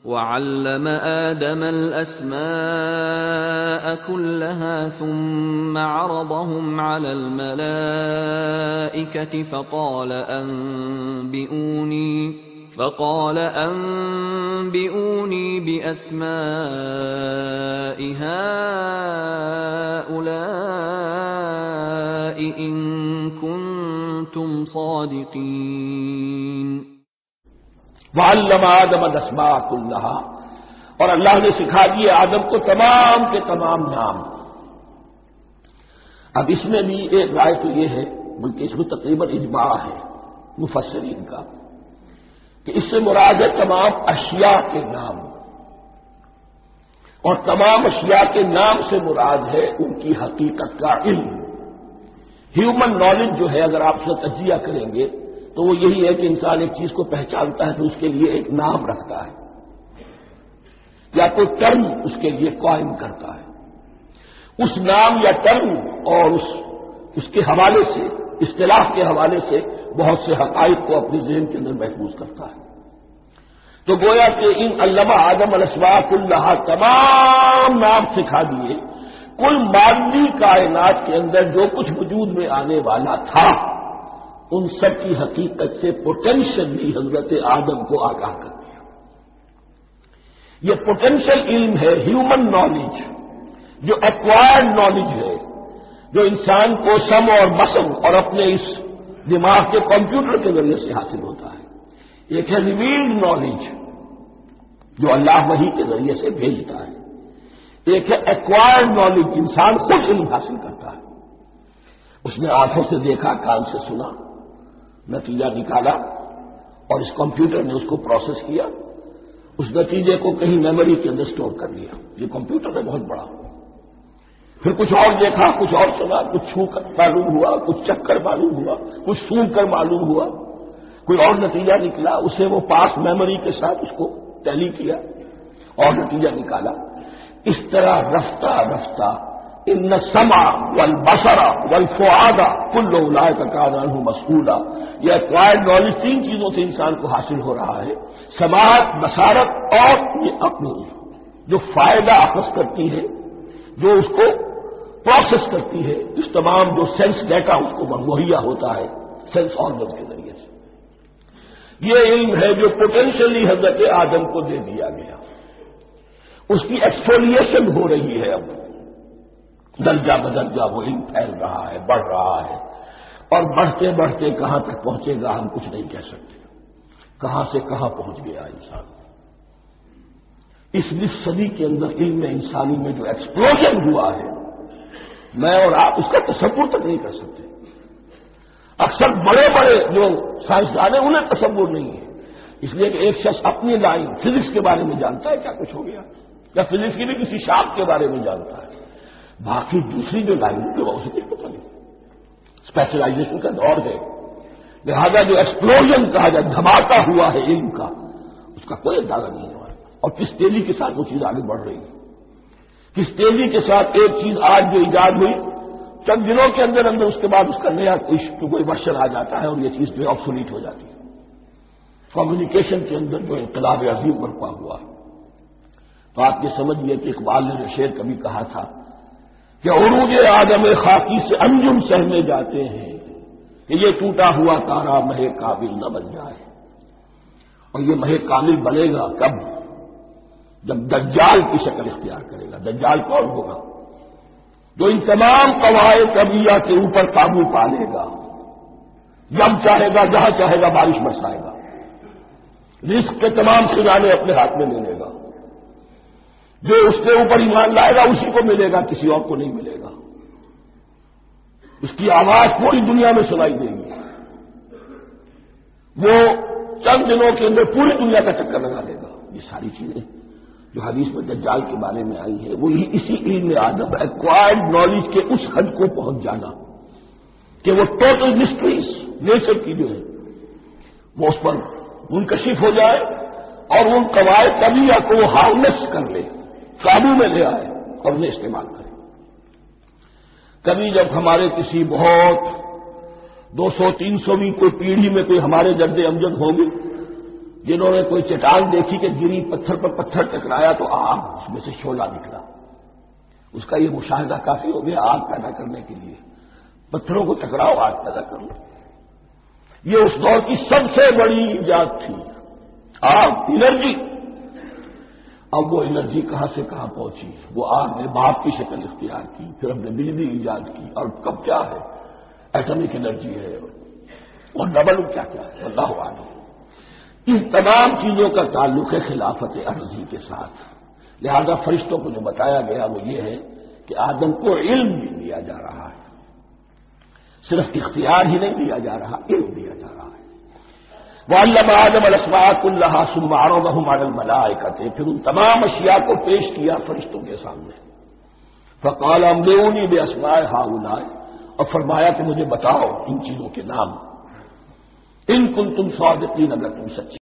وعلم آدم الأسماء كلها ثم عرضهم على الملائكة فقال أنبئوني بأسماء هؤلاء إن كنتم صادقين۔ وعلم آدم الاسماء کلھا، اور اللہ نے سکھا دیے آدم کو تمام کے تمام نام۔ اب اس میں بھی ایک رائے تو یہ ہے، بلکہ اس میں تقریباً اجماع ہے مفسرین کا، کہ اس سے مراد ہے تمام اشیاء کے نام، اور تمام اشیاء کے نام سے مراد ہے ان کی حقیقت کا علم۔ ہیومن نالج جو ہے، اگر آپ سے تجزیہ کریں گے تو وہ یہی ہے کہ انسان ایک چیز کو پہچانتا ہے تو اس کے لیے ایک نام رکھتا ہے، یا کوئی ٹرم اس کے لیے قائم کرتا ہے۔ اس نام یا ٹرم اور اس کے حوالے سے، اصطلاح کے حوالے سے بہت سے حقائق کو اپنے ذہن کے اندر محفوظ کرتا ہے۔ تو گویا کہ ان علمہ آدم الاسماء کلھا، تمام نام سکھا دیے کل مادی کائنات کے اندر جو کچھ وجود میں آنے والا تھا، ان سب کی حقیقت سے پوٹینشلی حضرت آدم کو آگاہ کر دیا۔ یہ پوٹینشل علم ہے، ہیومن نالج، جو ایکوائرڈ نالج ہے، جو انسان کو سم اور بسم اور اپنے اس دماغ کے کمپیوٹر کے ذریعے سے حاصل ہوتا ہے۔ ایک ہے ریویلڈ نالج، جو اللہ وحی کے ذریعے سے بھیجتا ہے۔ ایک ہے ایکوائرڈ نالج، انسان خود علم حاصل کرتا ہے۔ اس نے آنکھوں سے دیکھا، کان سے سنا، نتیجہ نکالا، اور اس کمپیوٹر نے اس کو پروسیس کیا، اس نتیجے کو کہیں میموری کے اندر سٹور کر لیا۔ یہ کمپیوٹر ہے بہت بڑا۔ پھر کچھ اور دیکھا، کچھ اور سنا، کچھ چھو کر معلوم ہوا، کچھ چکھ کر معلوم ہوا، کچھ سونگ کر معلوم ہوا، کوئی اور نتیجہ نکلا، اسے وہ پاس میموری کے ساتھ اس کو ٹیلی کیا اور نتیجہ نکالا۔ اس طرح رفتہ رفتہ ان السمع والبصر والفؤاد کل اولئک کان عنہ مسئولا، یہ ایکوائرڈ نالج تین چیزوں سے انسان کو حاصل ہو رہا ہے، سماعت، بصارت اور یہ عقل، جو فائدہ اخذ کرتی ہے، جو اس کو پروسیس کرتی ہے، اس تمام جو سینس ڈیٹا اس کو مہیا ہوتا ہے سینس آرگن کے ذریعے سے۔ یہ علم ہے جو پوٹینشلی حضرت آدم کو دے دیا گیا۔ اس کی ایکسفولیشن ہو رہی ہے، اب درجہ بدرجہ وہ علم پھیل رہا ہے، بڑھ رہا ہے، اور بڑھتے بڑھتے کہاں تک پہنچے گا ہم کچھ نہیں کہہ سکتے، کہاں سے کہاں پہنچ گیا انسان۔ اس 20 صدی کے اندر علم انسانی میں جو ایکسپلوژن ہوا ہے، میں اور آپ اس کا تصور تک نہیں کر سکتے۔ اکثر بڑے بڑے جو سائنسدان ہیں انہیں تصور نہیں ہے، اس لیے کہ ایک شخص اپنی لائن فزکس کے بارے میں جانتا ہے کیا کچھ ہو گیا، یا فزکس کی بھی کسی شاخ کے بارے میں جانتا ہے، باقی دوسری جو لائن ہے وہ اسے کچھ پتہ نہیں۔ اسپیشلائزیشن کا دور ہے، لہذا جو ایکسپلوژن کہا جائے، دھماکہ ہوا ہے علم کا، اس کا کوئی اندازہ نہیں ہوا، اور کس تیزی کے ساتھ وہ چیز آگے بڑھ رہی ہے، کس تیزی کے ساتھ ایک چیز آج جو ایجاد ہوئی چند دنوں کے اندر اندر اس کے بعد اس کا نیا کوئی ورژن آ جاتا ہے اور یہ چیز جو ہے آبسولیٹ ہو جاتی ہے۔ کمیونیکیشن کے اندر جو انقلاب عظیم برپا ہوا ہے، تو آپ یہ سمجھیے کہ اقبال نے جو شعر کبھی کہا تھا کہ عروج آدم خاکی سے انجم سہنے جاتے ہیں کہ یہ ٹوٹا ہوا تارا مہ کامل نہ بن جائے، اور یہ مہ کامل بنے گا کب؟ جب دجال کی شکل اختیار کرے گا۔ دجال کون ہوگا؟ جو ان تمام قواعد طبیعہ کے اوپر قابو پا لے گا، جب چاہے گا جہاں چاہے گا بارش برسائے گا، رزق کے تمام خزانے اپنے ہاتھ میں لے لے گا، جو اس کے اوپر ایمان لائے گا اسی کو ملے گا، کسی اور کو نہیں ملے گا، اس کی آواز پوری دنیا میں سنائی دے گی، وہ چند دنوں کے اندر پوری دنیا کا چکر لگا دے گا۔ یہ ساری چیزیں جو حدیث میں دجال کے بارے میں آئی ہے، وہ اسی علم آدم ایکوائرڈ نالج کے اس حد کو پہنچ جانا کہ وہ ٹوٹل مسٹریز نیچر کی جو ہے وہ اس پر منکشف ہو جائے، اور ان قواعد طبیعہ کو وہ ہارنس کر لے، قابو میں لے آئے اور انہیں استعمال کرے۔ کبھی جب ہمارے کسی بہت 200-300ویں کوئی پیڑھی میں کوئی ہمارے جد امجد ہوں گے جنہوں نے کوئی چٹان دیکھی کہ گری، پتھر پر پتھر ٹکرایا تو آگ، اس میں سے شعلہ نکلا، اس کا یہ مشاہدہ کافی ہو گیا آگ پیدا کرنے کے لیے، پتھروں کو ٹکراؤ آگ پیدا کر لو۔ یہ اس دور کی سب سے بڑی ایجاد تھی، آگ، انرجی۔ اب وہ انرجی کہاں سے کہاں پہنچی، وہ آگ نے باپ کی شکل اختیار کی، پھر ہم نے بجلی ایجاد کی، اور کب کیا ہے، ایٹمک انرجی ہے، اور ڈبل کیا کیا ہے، اللہ عالم۔ ان تمام چیزوں کا تعلق ہے خلافت ارضی کے ساتھ، لہذا فرشتوں کو جو بتایا گیا وہ یہ ہے کہ آدم کو علم بھی دیا جا رہا ہے، صرف اختیار ہی نہیں دیا جا رہا، علم دیا جا رہا ہے۔ وَعَلَّمَ آدَمَ الْأَسْمَاءَ كُلَّهَا ثُمَّ عَرَضَهُمْ عَلَى الْمَلَائِكَةِ، پھر ان تمام اشیاء کو پیش کیا فرشتوں کے سامنے۔ فَقَالَ أَنبِئُونِي بِأَسْمَاءِ هَؤُلَاءِ، اور فرمایا کہ مجھے بتاؤ ان چیزوں کے نام، ان کنتم صادقین، اگر تم سچے